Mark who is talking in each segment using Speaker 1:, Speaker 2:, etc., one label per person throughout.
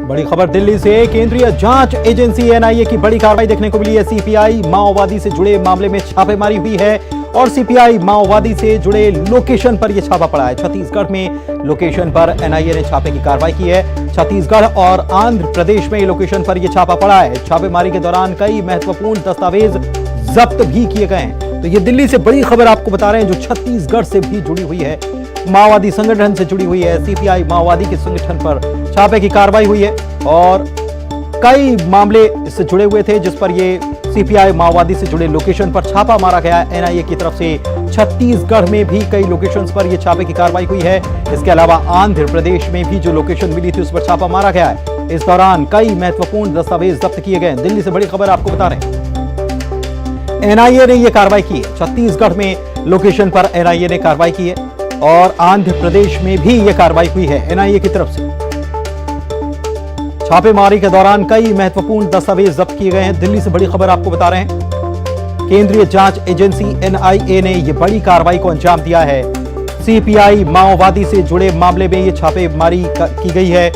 Speaker 1: बड़ी खबर दिल्ली से। केंद्रीय जांच एजेंसी एनआईए की बड़ी कार्रवाई देखने को मिली है। सीपीआई माओवादी से जुड़े मामले में छापेमारी हुई है और सीपीआई माओवादी से जुड़े लोकेशन पर यह छापा पड़ा है। छत्तीसगढ़ में लोकेशन पर एनआईए ने छापे की कार्रवाई की है। छत्तीसगढ़ और आंध्र प्रदेश में लोकेशन पर यह छापा पड़ा है। छापेमारी के दौरान कई महत्वपूर्ण दस्तावेज जब्त भी किए गए हैं। तो ये दिल्ली से बड़ी खबर आपको बता रहे हैं जो छत्तीसगढ़ से भी जुड़ी हुई है, माओवादी संगठन से जुड़ी हुई है। सीपीआई माओवादी के संगठन पर छापे की कार्रवाई हुई है और कई मामले इससे जुड़े हुए थे जिस पर ये सीपीआई माओवादी से जुड़े लोकेशन पर छापा मारा गया है। एनआईए की तरफ से छत्तीसगढ़ में भी कई लोकेशंस पर यह छापे की कार्रवाई हुई है। इसके अलावा आंध्र प्रदेश में भी जो लोकेशन मिली थी उस पर छापा मारा गया है। इस दौरान कई महत्वपूर्ण दस्तावेज जब्त किए गए। दिल्ली से बड़ी खबर आपको बता रहे हैं, एनआईए ने यह कार्रवाई की है। छत्तीसगढ़ में लोकेशन पर एनआईए ने कार्रवाई की है और आंध्र प्रदेश में भी यह कार्रवाई हुई है एनआईए की तरफ से। छापेमारी के दौरान कई महत्वपूर्ण दस्तावेज जब्त किए गए हैं। दिल्ली से बड़ी खबर आपको बता रहे हैं, केंद्रीय जांच एजेंसी एनआईए ने यह बड़ी कार्रवाई को अंजाम दिया है। सीपीआई माओवादी से जुड़े मामले में यह छापेमारी की गई है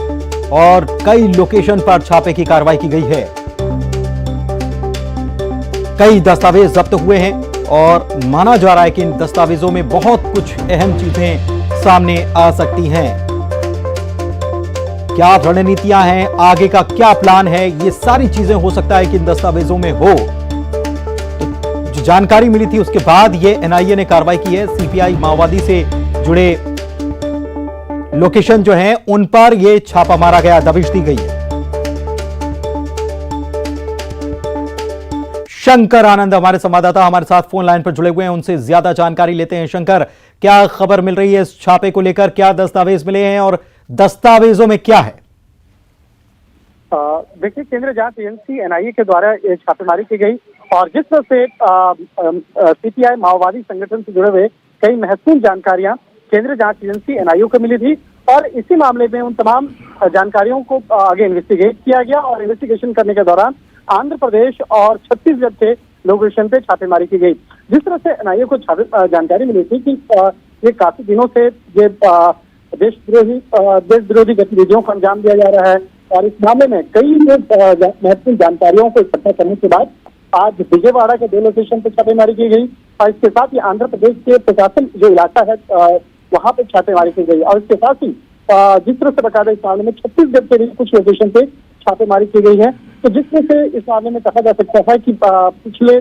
Speaker 1: और कई लोकेशन पर छापे की कार्रवाई की गई है। कई दस्तावेज जब्त हुए हैं और माना जा रहा है कि इन दस्तावेजों में बहुत कुछ अहम चीजें सामने आ सकती हैं। क्या रणनीतियां हैं, आगे का क्या प्लान है, ये सारी चीजें हो सकता है कि इन दस्तावेजों में हो। तो जो जानकारी मिली थी उसके बाद ये एनआईए ने कार्रवाई की है। सीपीआई माओवादी से जुड़े लोकेशन जो हैं उन पर यह छापा मारा गया, दबिश दी गई है। शंकर आनंद हमारे संवाददाता हमारे साथ फोन लाइन पर जुड़े हुए हैं, उनसे ज्यादा जानकारी लेते हैं। शंकर, क्या खबर मिल रही है इस छापे को लेकर, क्या दस्तावेज मिले हैं और दस्तावेजों में क्या है?
Speaker 2: देखिए, केंद्रीय जांच एजेंसी एनआईए के द्वारा ये छापेमारी की गई और जिस तरह से सीपीआई माओवादी संगठन से जुड़े हुए कई महत्वपूर्ण जानकारियां केंद्रीय जांच एजेंसी एनआईए को मिली थी और इसी मामले में उन तमाम जानकारियों को आगे इन्वेस्टिगेट किया गया और इन्वेस्टिगेशन करने के दौरान आंध्र प्रदेश और छत्तीसगढ़ के लोकेशन पे छापेमारी की गई। जिस तरह से एनआईए को जानकारी मिली थी कि ये काफी दिनों से ये देश विरोधी गतिविधियों को अंजाम दिया जा रहा है और इस मामले में कई महत्वपूर्ण जानकारियों को इकट्ठा करने के बाद आज विजयवाड़ा के 2 लोकेशन पर छापेमारी की गई और इसके साथ ही आंध्र प्रदेश के प्रशासन जो इलाका है वहां पर छापेमारी की गई और इसके साथ ही जिस तरह से बकायदा इस मामले में छत्तीसगढ़ के भी कुछ लोकेशन पे छापेमारी की गई है। तो जिस तरह से इस मामले में कहा जा सकता है कि पिछले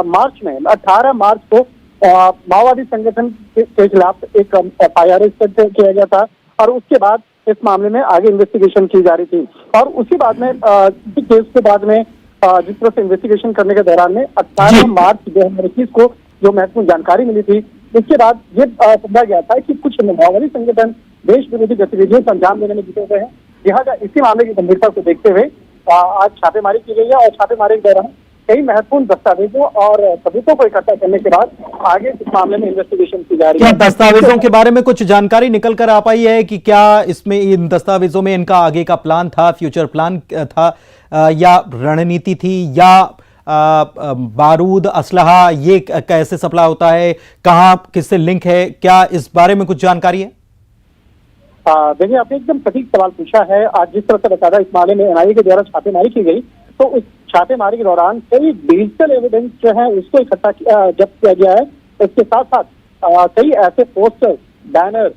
Speaker 2: मार्च में 18 मार्च को माओवादी संगठन के खिलाफ एक एफआईआर रजिस्टर किया गया था और उसके बाद इस मामले में आगे इन्वेस्टिगेशन की जा रही थी और उसी बाद में इसी केस के बाद में जिस तरह से इन्वेस्टिगेशन करने के दौरान में 18 मार्च 2021 को जो महत्वपूर्ण जानकारी मिली थी इसके बाद ये समझा गया था कि कुछ माओवादी संगठन देश विरोधी गतिविधियों को अंजाम देने में जुटे हुए हैं। लिहाजा इसी मामले की गंभीरता को देखते हुए आज छापेमारी की गई है और छापेमारी के दौरान कई महत्वपूर्ण दस्तावेजों और सबूतों को इकट्ठा करने के बाद आगे इस मामले में इन्वेस्टिगेशन की जा रही है।
Speaker 1: क्या दस्तावेजों के बारे में कुछ जानकारी निकल कर आ पाई है कि क्या इसमें इन दस्तावेजों में इनका आगे का प्लान था, फ्यूचर प्लान था या रणनीति थी या बारूद असलहा ये कैसे सप्लाई होता है, कहां किससे लिंक है, क्या इस बारे में कुछ जानकारी है?
Speaker 2: देखिए, आपने एकदम सटीक सवाल पूछा है। आज जिस तरह से बताया इस मामले में एनआईए के द्वारा छापेमारी की गई तो उस छापेमारी के दौरान कई डिजिटल एविडेंस जो है उसको इकट्ठा जब्त किया गया है। इसके साथ साथ कई ऐसे पोस्टर, बैनर,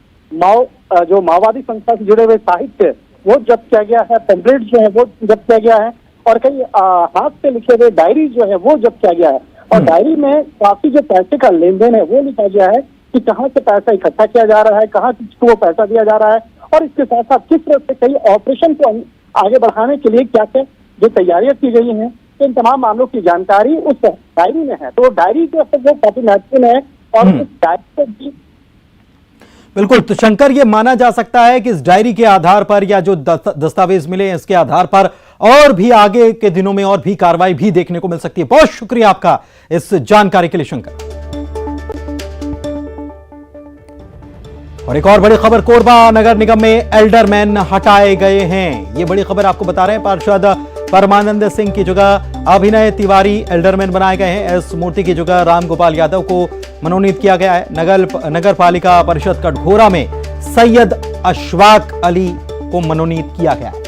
Speaker 2: जो माओवादी संस्था से जुड़े हुए साहित्य वो जब्त किया गया है, पेम्पलेट जो है वो जब्त किया गया है और कई हाथ से लिखे हुए डायरी जो है वो जब्त किया गया है और डायरी में काफी जो पैसे का लेन देन है वो लिखा गया है कि कहाँ से पैसा इकट्ठा किया जा रहा है, कहाँ किसको वो पैसा दिया जा रहा है और इसके साथ साथ किस तरह से कई ऑपरेशन को आगे बढ़ाने के लिए क्या क्या जो तैयारियां की गई हैं, तो इन तमाम मामलों की जानकारी उस डायरी में है। तो डायरी जो काफी महत्वपूर्ण है और उस डायरी को भी
Speaker 1: बिल्कुल। तो शंकर, ये माना जा सकता है कि इस डायरी के आधार पर या जो दस्तावेज मिले हैं इसके आधार पर और भी आगे के दिनों में और भी कार्रवाई भी देखने को मिल सकती है। बहुत शुक्रिया आपका इस जानकारी के लिए शंकर। और एक और बड़ी खबर, कोरबा नगर निगम में एल्डरमैन हटाए गए हैं। ये बड़ी खबर आपको बता रहे हैं। पार्षद परमानंद सिंह की जगह अभिनय तिवारी एल्डरमैन बनाए गए हैं। एस मूर्ति की जगह राम गोपाल यादव को मनोनीत किया गया है। नगर पालिका परिषद कटघोरा में सैयद अशफाक अली को मनोनीत किया गया है।